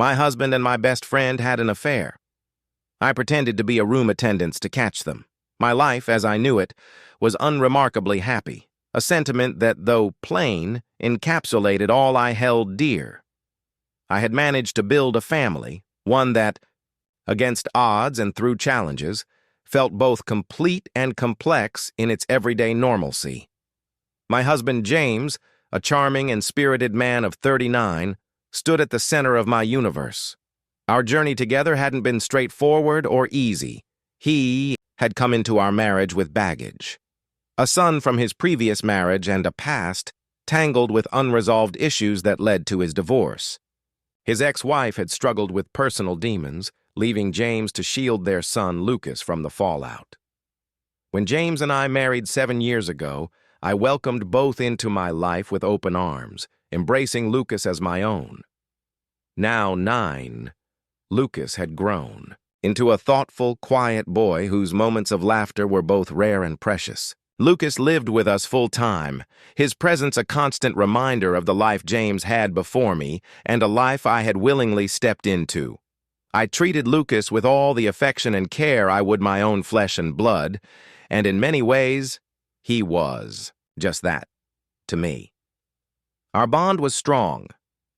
My husband and my best friend had an affair. I pretended to be a room attendant to catch them. My life, as I knew it, was unremarkably happy, a sentiment that, though plain, encapsulated all I held dear. I had managed to build a family, one that, against odds and through challenges, felt both complete and complex in its everyday normalcy. My husband James, a charming and spirited man of 39, stood at the center of my universe. Our journey together hadn't been straightforward or easy. He had come into our marriage with baggage. A son from his previous marriage and a past tangled with unresolved issues that led to his divorce. His ex-wife had struggled with personal demons, leaving James to shield their son Lucas from the fallout. When James and I married 7 years ago, I welcomed both into my life with open arms, embracing Lucas as my own. Now 9, Lucas had grown into a thoughtful, quiet boy whose moments of laughter were both rare and precious. Lucas lived with us full-time, his presence a constant reminder of the life James had before me and a life I had willingly stepped into. I treated Lucas with all the affection and care I would my own flesh and blood, and in many ways, he was just that, to me. Our bond was strong,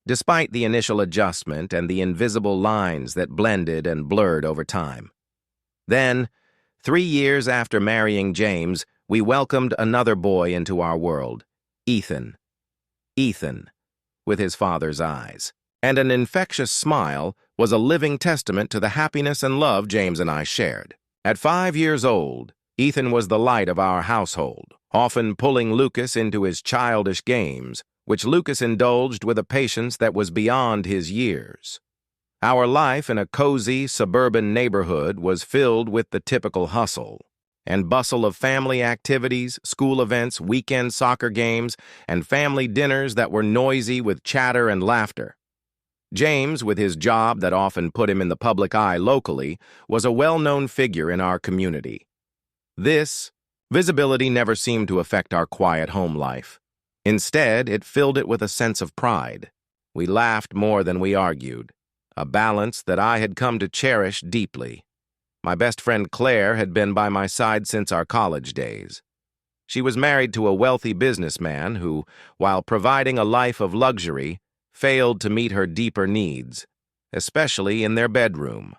despite the initial adjustment and the invisible lines that blended and blurred over time. Then, 3 years after marrying James, we welcomed another boy into our world, Ethan. Ethan, with his father's eyes. And an infectious smile was a living testament to the happiness and love James and I shared. At 5 years old, Ethan was the light of our household, often pulling Lucas into his childish games, which Lucas indulged with a patience that was beyond his years. Our life in a cozy, suburban neighborhood was filled with the typical hustle and bustle of family activities, school events, weekend soccer games, and family dinners that were noisy with chatter and laughter. James, with his job that often put him in the public eye locally, was a well-known figure in our community. This visibility never seemed to affect our quiet home life. Instead, it filled it with a sense of pride. We laughed more than we argued, a balance that I had come to cherish deeply. My best friend Claire had been by my side since our college days. She was married to a wealthy businessman who, while providing a life of luxury, failed to meet her deeper needs, especially in their bedroom.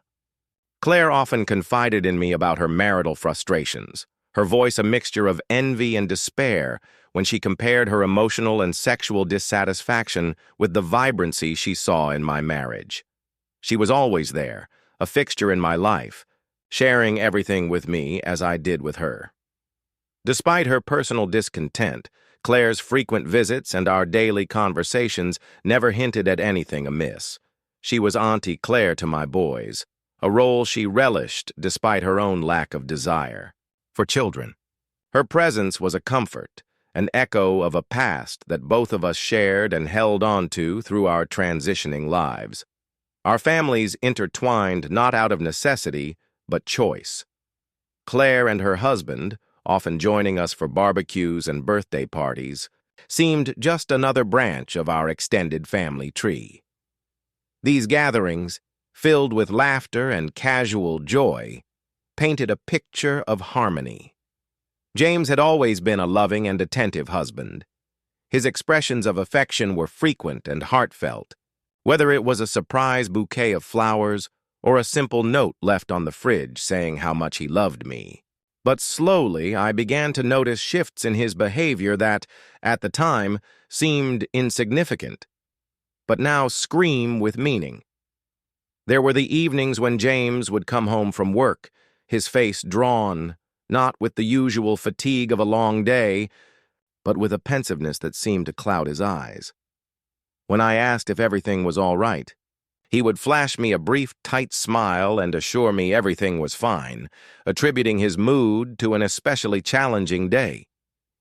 Claire often confided in me about her marital frustrations, her voice a mixture of envy and despair when she compared her emotional and sexual dissatisfaction with the vibrancy she saw in my marriage. She was always there, a fixture in my life, sharing everything with me as I did with her. Despite her personal discontent, Claire's frequent visits and our daily conversations never hinted at anything amiss. She was Auntie Claire to my boys, a role she relished despite her own lack of desire for children. Her presence was a comfort, an echo of a past that both of us shared and held on to through our transitioning lives. Our families intertwined not out of necessity, but choice. Claire and her husband, often joining us for barbecues and birthday parties, seemed just another branch of our extended family tree. These gatherings, filled with laughter and casual joy, painted a picture of harmony. James had always been a loving and attentive husband. His expressions of affection were frequent and heartfelt, whether it was a surprise bouquet of flowers or a simple note left on the fridge saying how much he loved me. But slowly, I began to notice shifts in his behavior that, at the time, seemed insignificant, but now scream with meaning. There were the evenings when James would come home from work, his face drawn, not with the usual fatigue of a long day, but with a pensiveness that seemed to cloud his eyes. When I asked if everything was all right, he would flash me a brief, tight smile and assure me everything was fine, attributing his mood to an especially challenging day.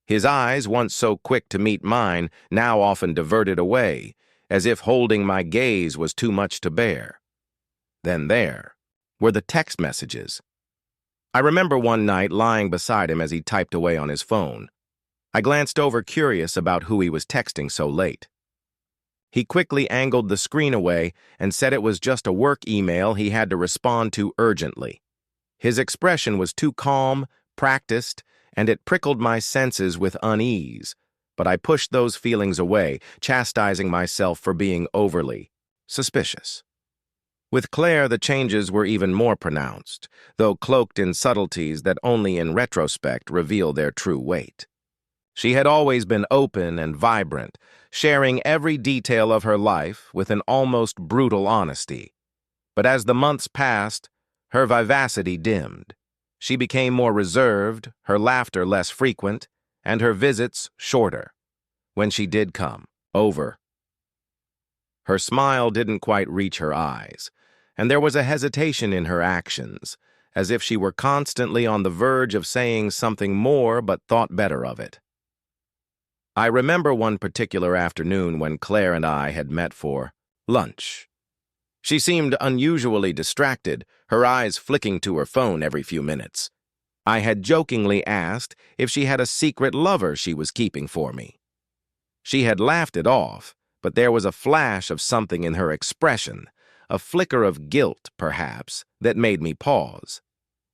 His eyes, once so quick to meet mine, now often diverted away, as if holding my gaze was too much to bear. Then there were the text messages. I remember one night lying beside him as he typed away on his phone. I glanced over, curious about who he was texting so late. He quickly angled the screen away and said it was just a work email he had to respond to urgently. His expression was too calm, practiced, and it prickled my senses with unease, but I pushed those feelings away, chastising myself for being overly suspicious. With Claire, the changes were even more pronounced, though cloaked in subtleties that only in retrospect reveal their true weight. She had always been open and vibrant, sharing every detail of her life with an almost brutal honesty. But as the months passed, her vivacity dimmed. She became more reserved, her laughter less frequent, and her visits shorter. When she did come, over. Her smile didn't quite reach her eyes, and there was a hesitation in her actions, as if she were constantly on the verge of saying something more but thought better of it. I remember one particular afternoon when Claire and I had met for lunch. She seemed unusually distracted, her eyes flicking to her phone every few minutes. I had jokingly asked if she had a secret lover she was keeping for me. She had laughed it off, but there was a flash of something in her expression, a flicker of guilt, perhaps, that made me pause.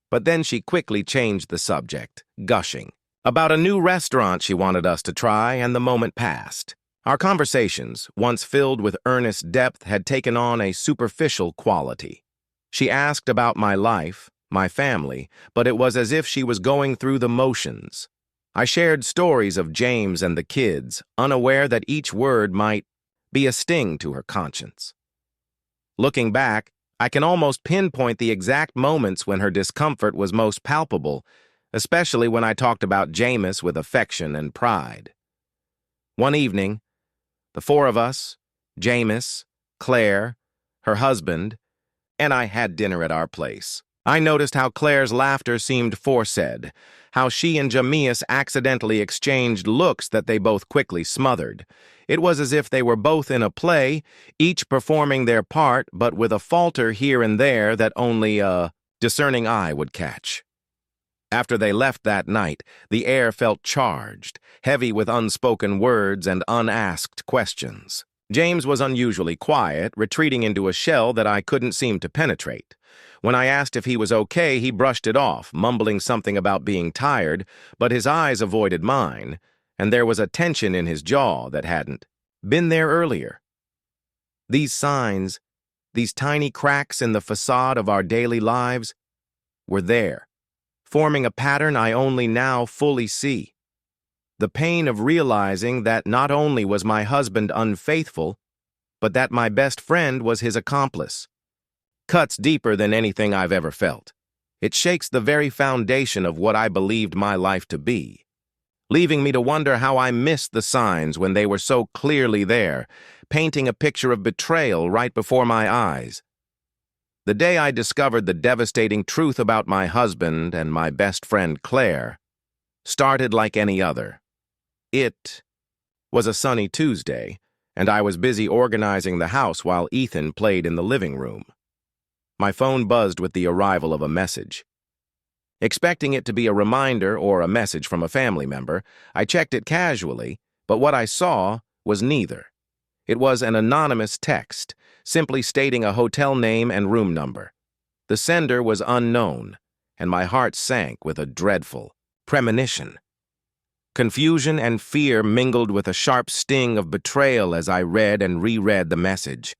But then she quickly changed the subject, gushing about a new restaurant she wanted us to try, and the moment passed. Our conversations, once filled with earnest depth, had taken on a superficial quality. She asked about my life, my family, but it was as if she was going through the motions. I shared stories of James and the kids, unaware that each word might be a sting to her conscience. Looking back, I can almost pinpoint the exact moments when her discomfort was most palpable, especially when I talked about Jameis with affection and pride. One evening, the four of us, Jameis, Claire, her husband, and I had dinner at our place. I noticed how Claire's laughter seemed forced, how she and Jameis accidentally exchanged looks that they both quickly smothered. It was as if they were both in a play, each performing their part, but with a falter here and there that only a discerning eye would catch. After they left that night, the air felt charged, heavy with unspoken words and unasked questions. James was unusually quiet, retreating into a shell that I couldn't seem to penetrate. When I asked if he was okay, he brushed it off, mumbling something about being tired, but his eyes avoided mine, and there was a tension in his jaw that hadn't been there earlier. These signs, these tiny cracks in the facade of our daily lives, were there, forming a pattern I only now fully see. The pain of realizing that not only was my husband unfaithful, but that my best friend was his accomplice, cuts deeper than anything I've ever felt. It shakes the very foundation of what I believed my life to be, leaving me to wonder how I missed the signs when they were so clearly there, painting a picture of betrayal right before my eyes. The day I discovered the devastating truth about my husband and my best friend Claire started like any other. It was a sunny Tuesday, and I was busy organizing the house while Ethan played in the living room. My phone buzzed with the arrival of a message. Expecting it to be a reminder or a message from a family member, I checked it casually, but what I saw was neither. It was an anonymous text, simply stating a hotel name and room number. The sender was unknown, and my heart sank with a dreadful premonition. Confusion and fear mingled with a sharp sting of betrayal as I read and reread the message.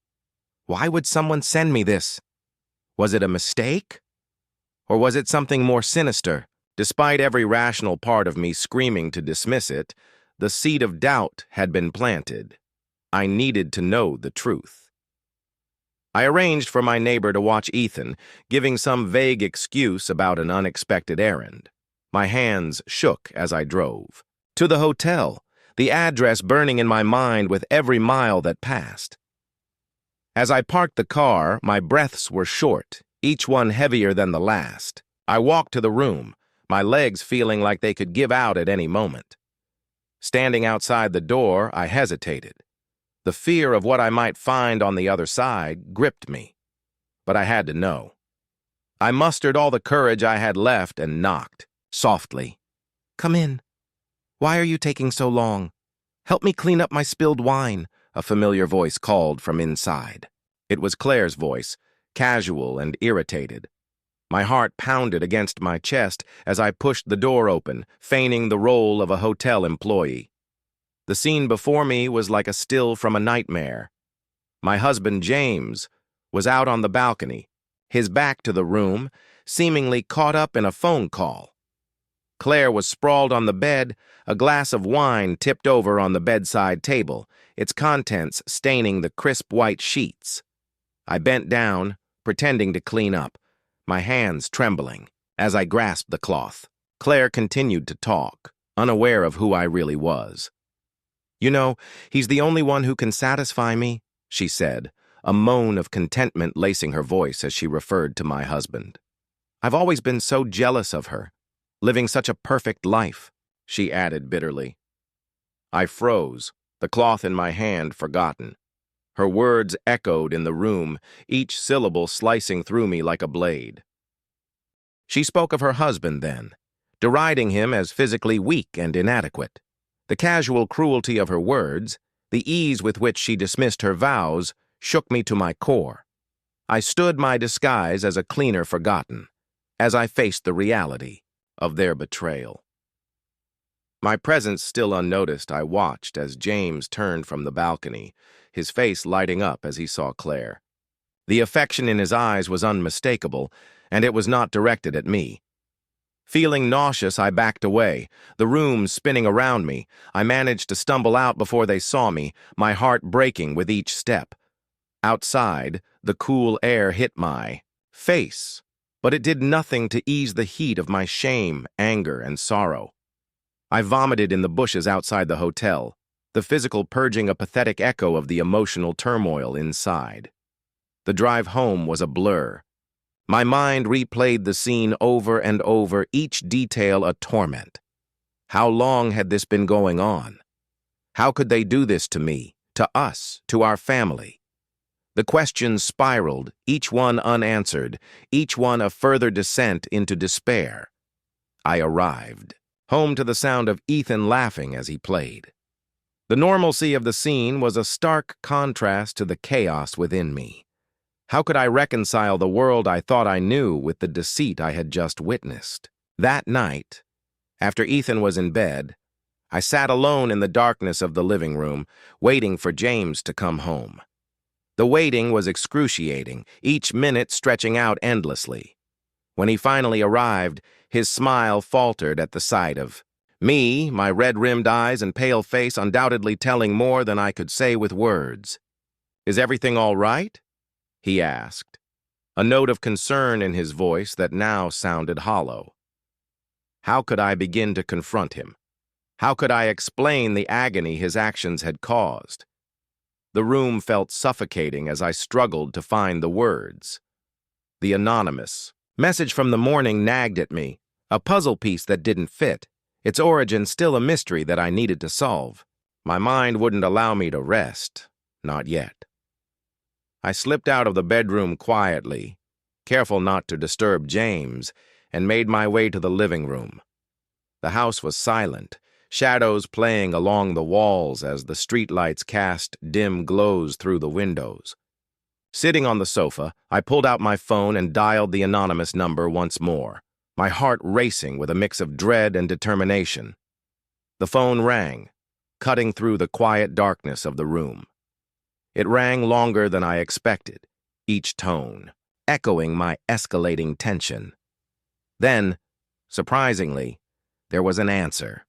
Why would someone send me this? Was it a mistake? Or was it something more sinister? Despite every rational part of me screaming to dismiss it, the seed of doubt had been planted. I needed to know the truth. I arranged for my neighbor to watch Ethan, giving some vague excuse about an unexpected errand. My hands shook as I drove. To the hotel, the address burning in my mind with every mile that passed. As I parked the car, my breaths were short, each one heavier than the last. I walked to the room, my legs feeling like they could give out at any moment. Standing outside the door, I hesitated. The fear of what I might find on the other side gripped me, but I had to know. I mustered all the courage I had left and knocked, softly. "Come in. Why are you taking so long? Help me clean up my spilled wine. a familiar voice called from inside. It was Claire's voice, casual and irritated. My heart pounded against my chest as I pushed the door open, feigning the role of a hotel employee. The scene before me was like a still from a nightmare. My husband, James, was out on the balcony, his back to the room, seemingly caught up in a phone call. Claire was sprawled on the bed, a glass of wine tipped over on the bedside table, its contents staining the crisp white sheets. I bent down, pretending to clean up, my hands trembling, as I grasped the cloth. Claire continued to talk, unaware of who I really was. "You know, he's the only one who can satisfy me," she said, a moan of contentment lacing her voice as she referred to my husband. "I've always been so jealous of her, living such a perfect life," she added bitterly. I froze, the cloth in my hand forgotten. Her words echoed in the room, each syllable slicing through me like a blade. She spoke of her husband then, deriding him as physically weak and inadequate. The casual cruelty of her words, the ease with which she dismissed her vows, shook me to my core. I stood my disguise as a cleaner forgotten, as I faced the reality of their betrayal. My presence still unnoticed, I watched as James turned from the balcony, his face lighting up as he saw Claire. The affection in his eyes was unmistakable, and it was not directed at me. Feeling nauseous, I backed away, the room spinning around me. I managed to stumble out before they saw me, my heart breaking with each step. Outside, the cool air hit my face, but it did nothing to ease the heat of my shame, anger, and sorrow. I vomited in the bushes outside the hotel, the physical purging a pathetic echo of the emotional turmoil inside. The drive home was a blur. My mind replayed the scene over and over, each detail a torment. How long had this been going on? How could they do this to me, to us, to our family? The questions spiraled, each one unanswered, each one a further descent into despair. I arrived, home to the sound of Ethan laughing as he played. The normalcy of the scene was a stark contrast to the chaos within me. How could I reconcile the world I thought I knew with the deceit I had just witnessed? That night, after Ethan was in bed, I sat alone in the darkness of the living room, waiting for James to come home. The waiting was excruciating, each minute stretching out endlessly. When he finally arrived, his smile faltered at the sight of me, my red-rimmed eyes and pale face undoubtedly telling more than I could say with words. "Is everything all right?" he asked, a note of concern in his voice that now sounded hollow. How could I begin to confront him? How could I explain the agony his actions had caused? The room felt suffocating as I struggled to find the words. The anonymous message from the morning nagged at me, a puzzle piece that didn't fit, its origin still a mystery that I needed to solve. My mind wouldn't allow me to rest, not yet. I slipped out of the bedroom quietly, careful not to disturb James, and made my way to the living room. The house was silent, shadows playing along the walls as the streetlights cast dim glows through the windows. Sitting on the sofa, I pulled out my phone and dialed the anonymous number once more, my heart racing with a mix of dread and determination. The phone rang, cutting through the quiet darkness of the room. It rang longer than I expected, each tone echoing my escalating tension. Then, surprisingly, there was an answer.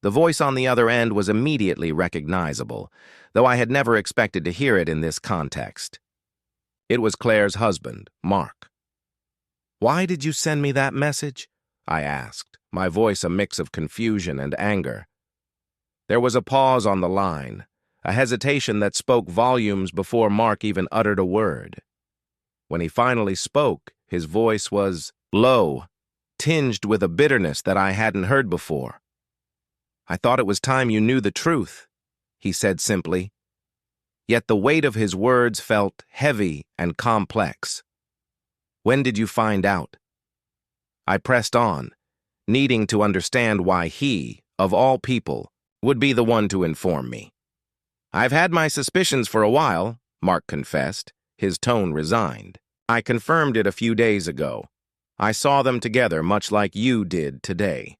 The voice on the other end was immediately recognizable, though I had never expected to hear it in this context. It was Claire's husband, Mark. "Why did you send me that message?" I asked, my voice a mix of confusion and anger. There was a pause on the line, a hesitation that spoke volumes before Mark even uttered a word. When he finally spoke, his voice was low, tinged with a bitterness that I hadn't heard before. "I thought it was time you knew the truth," he said simply. Yet the weight of his words felt heavy and complex. "When did you find out?" I pressed on, needing to understand why he, of all people, would be the one to inform me. "I've had my suspicions for a while," Mark confessed, his tone resigned. "I confirmed it a few days ago. I saw them together much like you did today."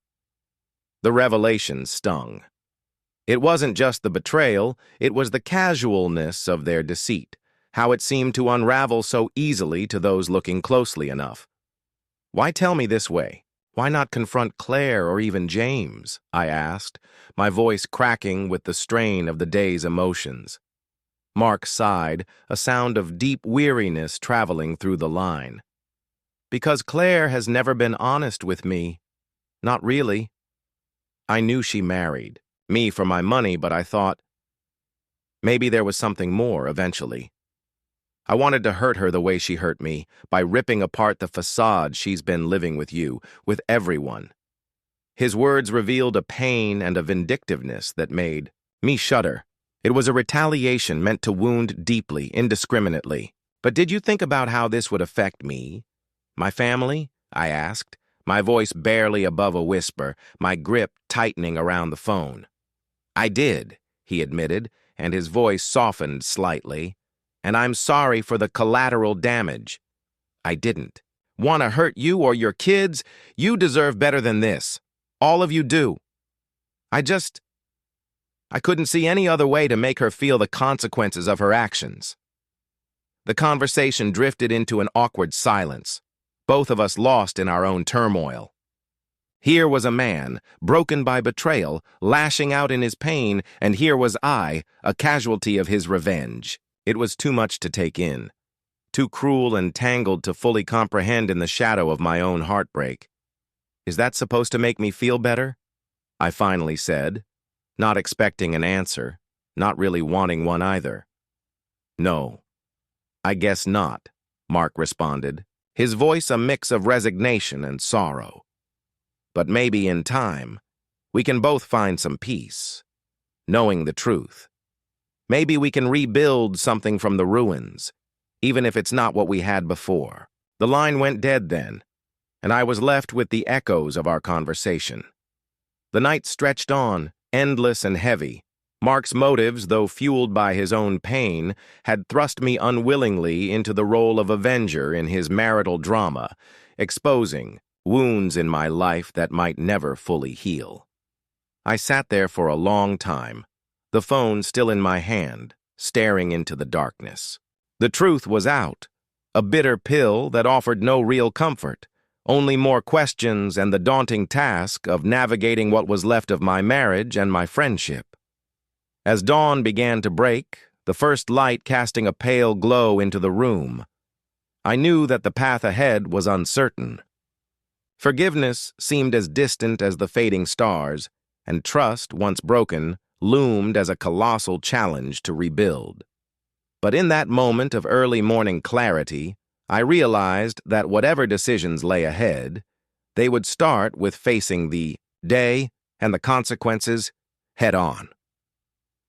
The revelation stung. It wasn't just the betrayal, it was the casualness of their deceit, how it seemed to unravel so easily to those looking closely enough. "Why tell me this way? Why not confront Claire or even James?" I asked, my voice cracking with the strain of the day's emotions. Mark sighed, a sound of deep weariness traveling through the line. "Because Claire has never been honest with me. Not really. I knew she married me for my money, but I thought maybe there was something more eventually. I wanted to hurt her the way she hurt me, by ripping apart the facade she's been living with you, with everyone." His words revealed a pain and a vindictiveness that made me shudder. It was a retaliation meant to wound deeply, indiscriminately. "But did you think about how this would affect me? My family?" I asked, my voice barely above a whisper, my grip tightening around the phone. "I did," he admitted, and his voice softened slightly. "And I'm sorry for the collateral damage. I didn't want to hurt you or your kids. You deserve better than this. All of you do. I couldn't see any other way to make her feel the consequences of her actions." The conversation drifted into an awkward silence, both of us lost in our own turmoil. Here was a man, broken by betrayal, lashing out in his pain, and here was I, a casualty of his revenge. It was too much to take in, too cruel and tangled to fully comprehend in the shadow of my own heartbreak. "Is that supposed to make me feel better?" I finally said, not expecting an answer, not really wanting one either. "No, I guess not," Mark responded, his voice a mix of resignation and sorrow. "But maybe in time, we can both find some peace, knowing the truth. Maybe we can rebuild something from the ruins, even if it's not what we had before." The line went dead then, and I was left with the echoes of our conversation. The night stretched on, endless and heavy. Mark's motives, though fueled by his own pain, had thrust me unwillingly into the role of avenger in his marital drama, exposing wounds in my life that might never fully heal. I sat there for a long time, the phone still in my hand, staring into the darkness. The truth was out, a bitter pill that offered no real comfort, only more questions and the daunting task of navigating what was left of my marriage and my friendship. As dawn began to break, the first light casting a pale glow into the room, I knew that the path ahead was uncertain. Forgiveness seemed as distant as the fading stars, and trust, once broken, loomed as a colossal challenge to rebuild. But in that moment of early morning clarity, I realized that whatever decisions lay ahead, they would start with facing the day and the consequences head on.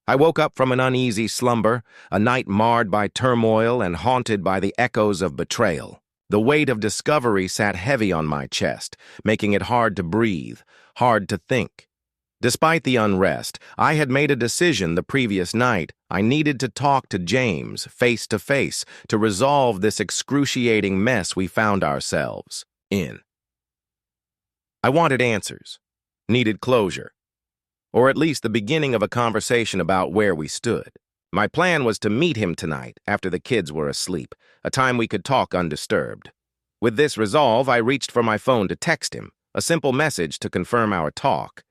I woke up from an uneasy slumber, a night marred by turmoil and haunted by the echoes of betrayal. The weight of discovery sat heavy on my chest, making it hard to breathe, hard to think. Despite the unrest, I had made a decision the previous night. I needed to talk to James face to face to resolve this excruciating mess we found ourselves in. I wanted answers, needed closure, or at least the beginning of a conversation about where we stood. My plan was to meet him tonight after the kids were asleep, a time we could talk undisturbed. With this resolve, I reached for my phone to text him, a simple message to confirm our talk.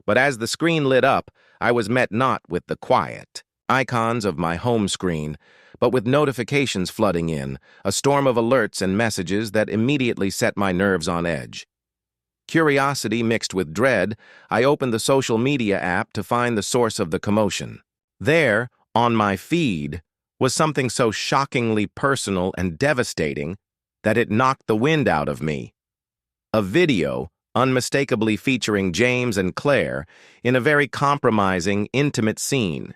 But as the screen lit up, I was met not with the quiet icons of my home screen, but with notifications flooding in, a storm of alerts and messages that immediately set my nerves on edge. Curiosity mixed with dread, I opened the social media app to find the source of the commotion. There, on my feed, was something so shockingly personal and devastating that it knocked the wind out of me. A video unmistakably featuring James and Claire in a very compromising, intimate scene.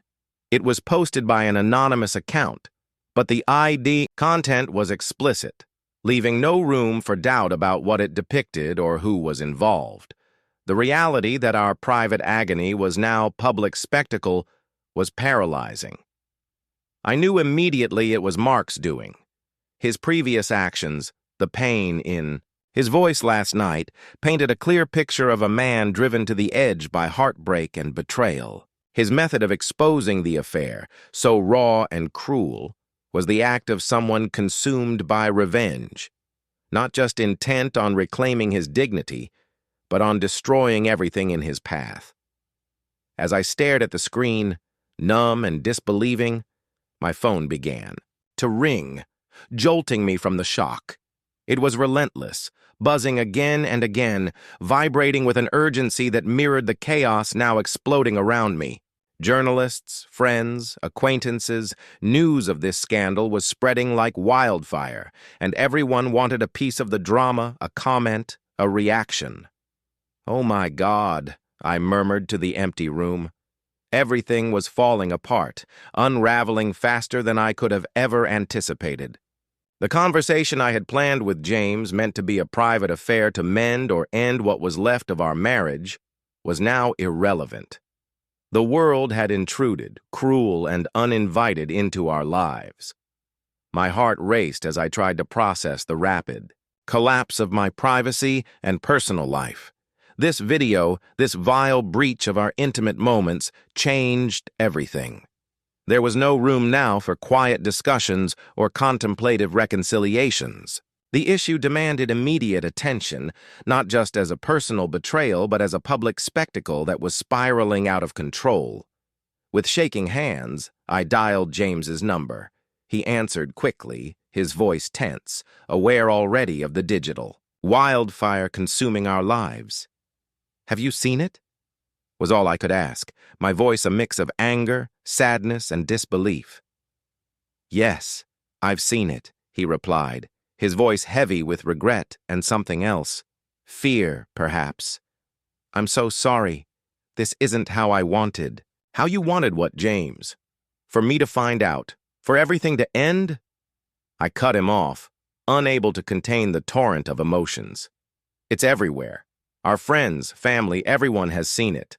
It was posted by an anonymous account, but the ID content was explicit, leaving no room for doubt about what it depicted or who was involved. The reality that our private agony was now public spectacle was paralyzing. I knew immediately it was Mark's doing. His previous actions, the pain in his voice last night, painted a clear picture of a man driven to the edge by heartbreak and betrayal. His method of exposing the affair, so raw and cruel, was the act of someone consumed by revenge, not just intent on reclaiming his dignity, but on destroying everything in his path. As I stared at the screen, numb and disbelieving, my phone began to ring, jolting me from the shock. It was relentless, buzzing again and again, vibrating with an urgency that mirrored the chaos now exploding around me. Journalists, friends, acquaintances, news of this scandal was spreading like wildfire, and everyone wanted a piece of the drama, a comment, a reaction. "Oh my God," I murmured to the empty room. Everything was falling apart, unraveling faster than I could have ever anticipated. The conversation I had planned with James, meant to be a private affair to mend or end what was left of our marriage, was now irrelevant. The world had intruded, cruel and uninvited, into our lives. My heart raced as I tried to process the rapid collapse of my privacy and personal life. This video, this vile breach of our intimate moments, changed everything. There was no room now for quiet discussions or contemplative reconciliations. The issue demanded immediate attention, not just as a personal betrayal, but as a public spectacle that was spiraling out of control. With shaking hands, I dialed James's number. He answered quickly, his voice tense, aware already of the digital wildfire consuming our lives. "Have you seen it?" was all I could ask, my voice a mix of anger, sadness, and disbelief. "Yes, I've seen it," he replied, his voice heavy with regret and something else. Fear, perhaps. "I'm so sorry. This isn't how I wanted." "How you wanted what, James? For me to find out? For everything to end?" I cut him off, unable to contain the torrent of emotions. "It's everywhere. Our friends, family, everyone has seen it.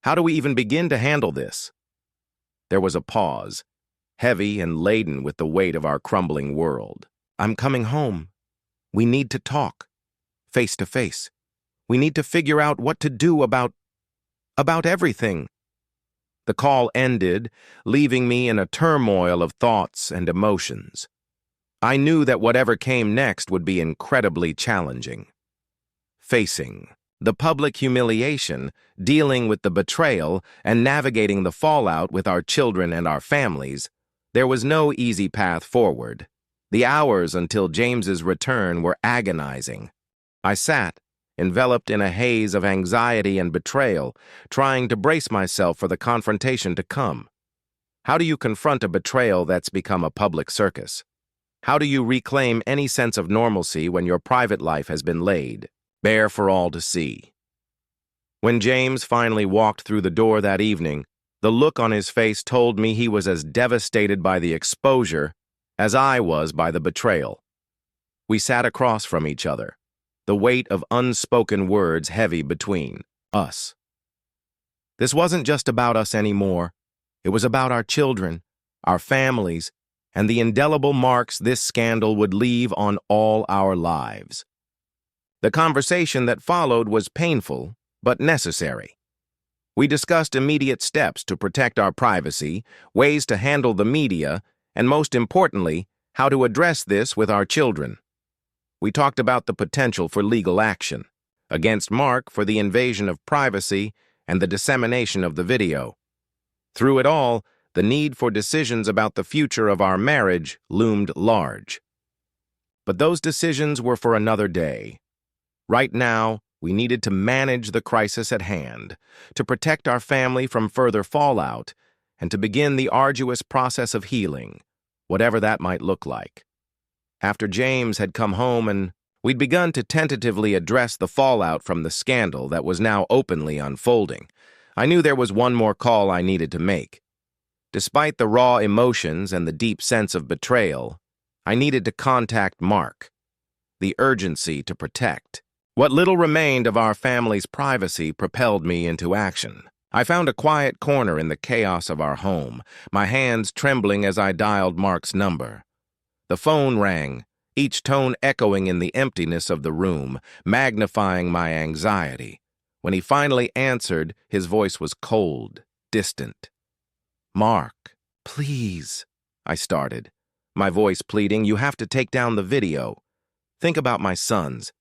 How do we even begin to handle this?" There was a pause, heavy and laden with the weight of our crumbling world. "I'm coming home. We need to talk, face to face. We need to figure out what to do about everything." The call ended, leaving me in a turmoil of thoughts and emotions. I knew that whatever came next would be incredibly challenging. Facing the public humiliation, dealing with the betrayal, and navigating the fallout with our children and our families, there was no easy path forward. The hours until James's return were agonizing. I sat, enveloped in a haze of anxiety and betrayal, trying to brace myself for the confrontation to come. How do you confront a betrayal that's become a public circus? How do you reclaim any sense of normalcy when your private life has been laid bare for all to see? When James finally walked through the door that evening, the look on his face told me he was as devastated by the exposure as I was by the betrayal. We sat across from each other, the weight of unspoken words heavy between us. This wasn't just about us anymore. It was about our children, our families, and the indelible marks this scandal would leave on all our lives. The conversation that followed was painful, but necessary. We discussed immediate steps to protect our privacy, ways to handle the media, and most importantly, how to address this with our children. We talked about the potential for legal action against Mark for the invasion of privacy and the dissemination of the video. Through it all, the need for decisions about the future of our marriage loomed large. But those decisions were for another day. Right now, we needed to manage the crisis at hand, to protect our family from further fallout, and to begin the arduous process of healing, whatever that might look like. After James had come home and we'd begun to tentatively address the fallout from the scandal that was now openly unfolding, I knew there was one more call I needed to make. Despite the raw emotions and the deep sense of betrayal, I needed to contact Mark. The urgency to protect what little remained of our family's privacy propelled me into action. I found a quiet corner in the chaos of our home, my hands trembling as I dialed Mark's number. The phone rang, each tone echoing in the emptiness of the room, magnifying my anxiety. When he finally answered, his voice was cold, distant. "Mark, please," I started, my voice pleading, "you have to take down the video. Think about my sons.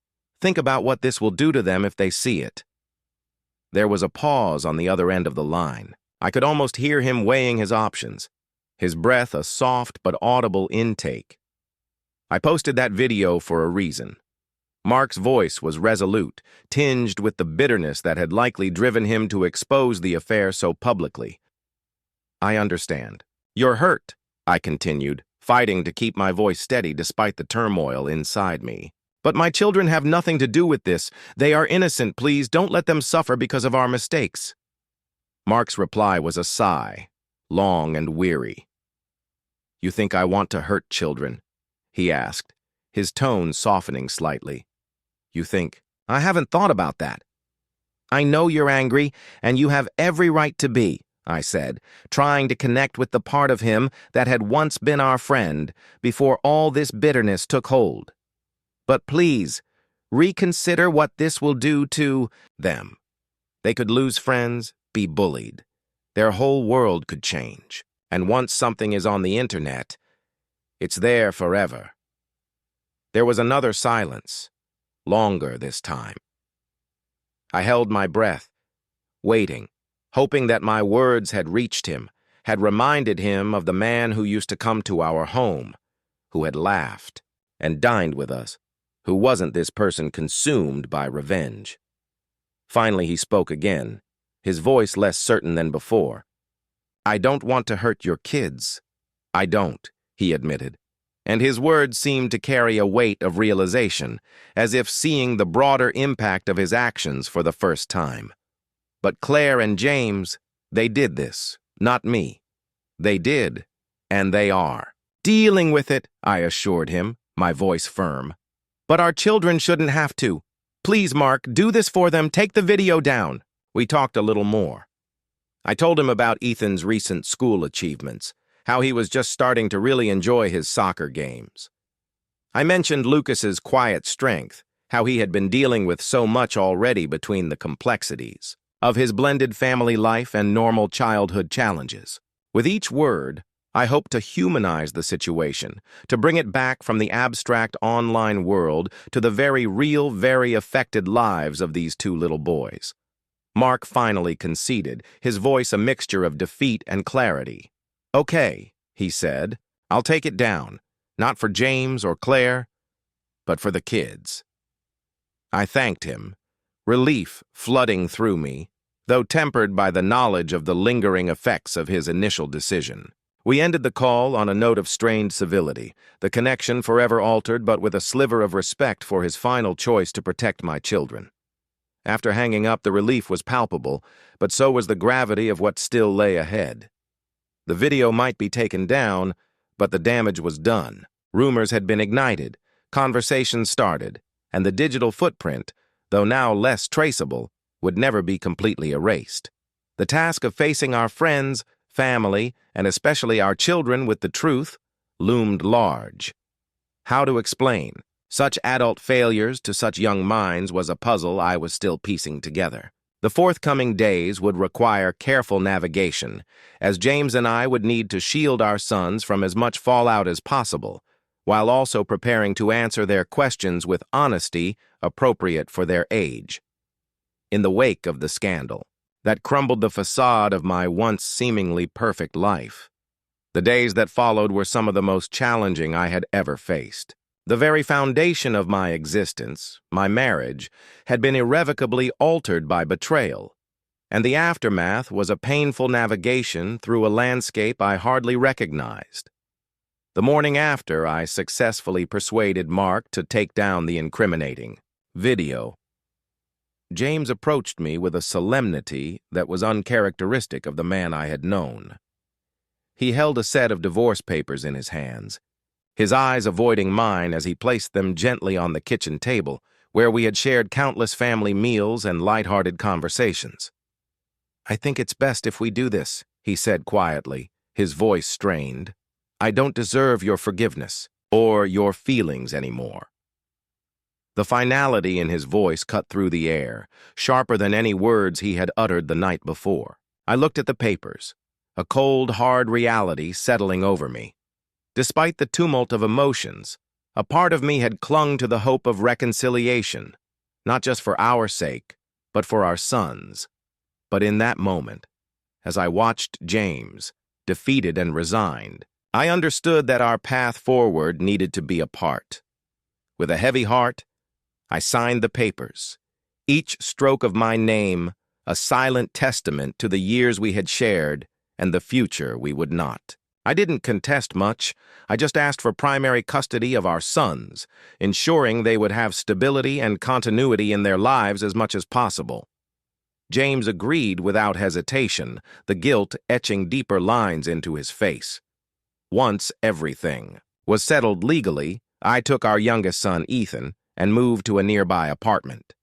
Think about what this will do to them if they see it." There was a pause on the other end of the line. I could almost hear him weighing his options, his breath a soft but audible intake. I posted that video for a reason. Mark's voice was resolute, tinged with the bitterness that had likely driven him to expose the affair so publicly. "I understand. You're hurt," I continued, fighting to keep my voice steady despite the turmoil inside me. "But my children have nothing to do with this. They are innocent. Please don't let them suffer because of our mistakes." Mark's reply was a sigh, long and weary. "You think I want to hurt children?" he asked, his tone softening slightly. "You think, I haven't thought about that." "I know you're angry, and you have every right to be," I said, trying to connect with the part of him that had once been our friend before all this bitterness took hold. "But please, reconsider what this will do to them. They could lose friends, be bullied. Their whole world could change. And once something is on the internet, it's there forever." There was another silence, longer this time. I held my breath, waiting, hoping that my words had reached him, had reminded him of the man who used to come to our home, who had laughed and dined with us, who wasn't this person consumed by revenge. Finally he spoke again, his voice less certain than before. "I don't want to hurt your kids. I don't," he admitted, and his words seemed to carry a weight of realization, as if seeing the broader impact of his actions for the first time. "But Claire and James, they did this, not me. They did, and they are dealing with it," I assured him, my voice firm. "But our children shouldn't have to. Please, Mark, do this for them. Take the video down." We talked a little more. I told him about Ethan's recent school achievements, how he was just starting to really enjoy his soccer games. I mentioned Lucas's quiet strength, how he had been dealing with so much already between the complexities of his blended family life and normal childhood challenges. With each word, I hoped to humanize the situation, to bring it back from the abstract online world to the very real, very affected lives of these two little boys. Mark finally conceded, his voice a mixture of defeat and clarity. "Okay," he said, "I'll take it down, not for James or Claire, but for the kids." I thanked him, relief flooding through me, though tempered by the knowledge of the lingering effects of his initial decision. We ended the call on a note of strained civility, the connection forever altered but with a sliver of respect for his final choice to protect my children. After hanging up, the relief was palpable, but so was the gravity of what still lay ahead. The video might be taken down, but the damage was done. Rumors had been ignited, conversations started, and the digital footprint, though now less traceable, would never be completely erased. The task of facing our friends, family, and especially our children with the truth loomed large. How to explain such adult failures to such young minds was a puzzle I was still piecing together. The forthcoming days would require careful navigation, as James and I would need to shield our sons from as much fallout as possible, while also preparing to answer their questions with honesty appropriate for their age. In the wake of the scandal that crumbled the facade of my once seemingly perfect life, the days that followed were some of the most challenging I had ever faced. The very foundation of my existence, my marriage, had been irrevocably altered by betrayal, and the aftermath was a painful navigation through a landscape I hardly recognized. The morning after, I successfully persuaded Mark to take down the incriminating video. James approached me with a solemnity that was uncharacteristic of the man I had known. He held a set of divorce papers in his hands, his eyes avoiding mine as he placed them gently on the kitchen table, where we had shared countless family meals and light-hearted conversations. I think it's best if we do this, he said quietly, his voice strained. I don't deserve your forgiveness or your feelings anymore. The finality in his voice cut through the air, sharper than any words he had uttered the night before. I looked at the papers, a cold, hard reality settling over me. Despite the tumult of emotions, a part of me had clung to the hope of reconciliation, not just for our sake, but for our sons. But in that moment, as I watched James, defeated and resigned, I understood that our path forward needed to be apart. With a heavy heart, I signed the papers, each stroke of my name a silent testament to the years we had shared and the future we would not. I didn't contest much. I just asked for primary custody of our sons, ensuring they would have stability and continuity in their lives as much as possible. James agreed without hesitation, the guilt etching deeper lines into his face. Once everything was settled legally, I took our youngest son, Ethan, and moved to a nearby apartment.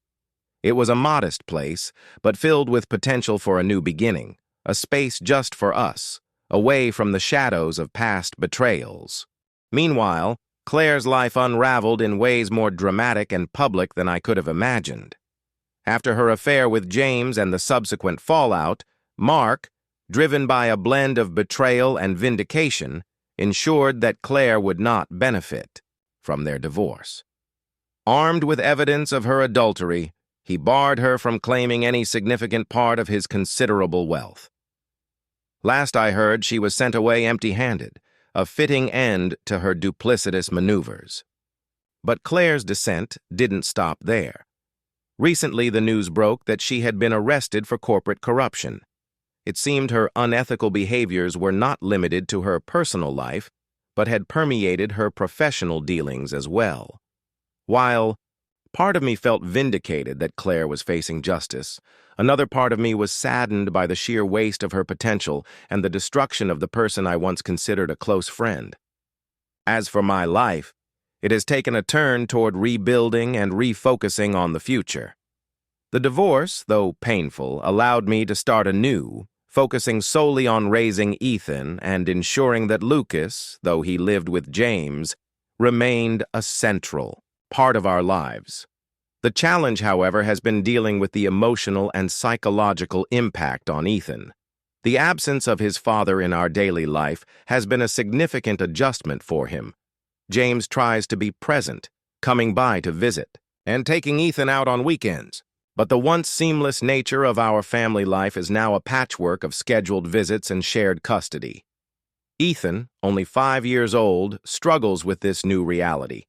It was a modest place, but filled with potential for a new beginning, a space just for us, away from the shadows of past betrayals. Meanwhile, Claire's life unraveled in ways more dramatic and public than I could have imagined. After her affair with James and the subsequent fallout, Mark, driven by a blend of betrayal and vindication, ensured that Claire would not benefit from their divorce. Armed with evidence of her adultery, he barred her from claiming any significant part of his considerable wealth. Last I heard, she was sent away empty-handed, a fitting end to her duplicitous maneuvers. But Claire's descent didn't stop there. Recently, the news broke that she had been arrested for corporate corruption. It seemed her unethical behaviors were not limited to her personal life, but had permeated her professional dealings as well. While part of me felt vindicated that Claire was facing justice, another part of me was saddened by the sheer waste of her potential and the destruction of the person I once considered a close friend. As for my life, it has taken a turn toward rebuilding and refocusing on the future. The divorce, though painful, allowed me to start anew, focusing solely on raising Ethan and ensuring that Lucas, though he lived with James, remained a central part of our lives. The challenge, however, has been dealing with the emotional and psychological impact on Ethan. The absence of his father in our daily life has been a significant adjustment for him. James tries to be present, coming by to visit, and taking Ethan out on weekends. But the once seamless nature of our family life is now a patchwork of scheduled visits and shared custody. Ethan, only 5 years old, struggles with this new reality.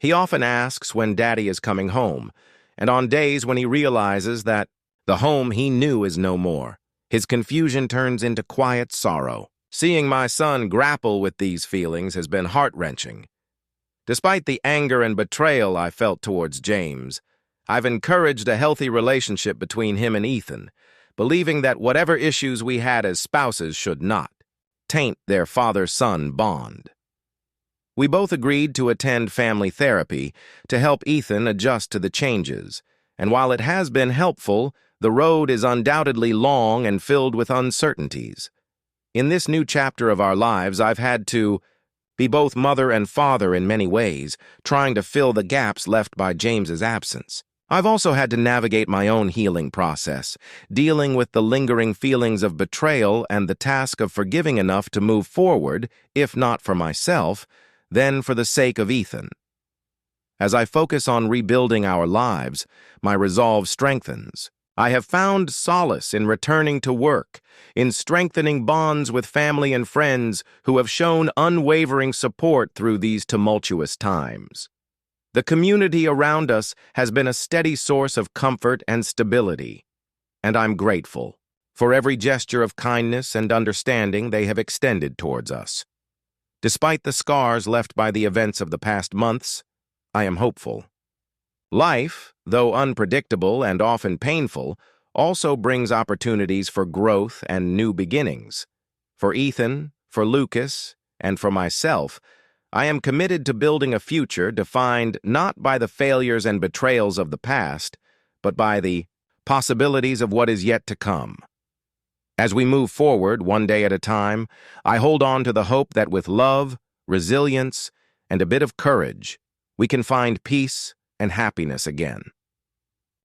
He often asks when Daddy is coming home, and on days when he realizes that the home he knew is no more, his confusion turns into quiet sorrow. Seeing my son grapple with these feelings has been heart-wrenching. Despite the anger and betrayal I felt towards James, I've encouraged a healthy relationship between him and Ethan, believing that whatever issues we had as spouses should not taint their father-son bond. We both agreed to attend family therapy to help Ethan adjust to the changes, and while it has been helpful, the road is undoubtedly long and filled with uncertainties. In this new chapter of our lives, I've had to be both mother and father in many ways, trying to fill the gaps left by James's absence. I've also had to navigate my own healing process, dealing with the lingering feelings of betrayal and the task of forgiving enough to move forward, if not for myself, then for the sake of Ethan. As I focus on rebuilding our lives, my resolve strengthens. I have found solace in returning to work, in strengthening bonds with family and friends who have shown unwavering support through these tumultuous times. The community around us has been a steady source of comfort and stability, and I'm grateful for every gesture of kindness and understanding they have extended towards us. Despite the scars left by the events of the past months, I am hopeful. Life, though unpredictable and often painful, also brings opportunities for growth and new beginnings. For Ethan, for Lucas, and for myself, I am committed to building a future defined not by the failures and betrayals of the past, but by the possibilities of what is yet to come. As we move forward, one day at a time, I hold on to the hope that with love, resilience, and a bit of courage, we can find peace and happiness again.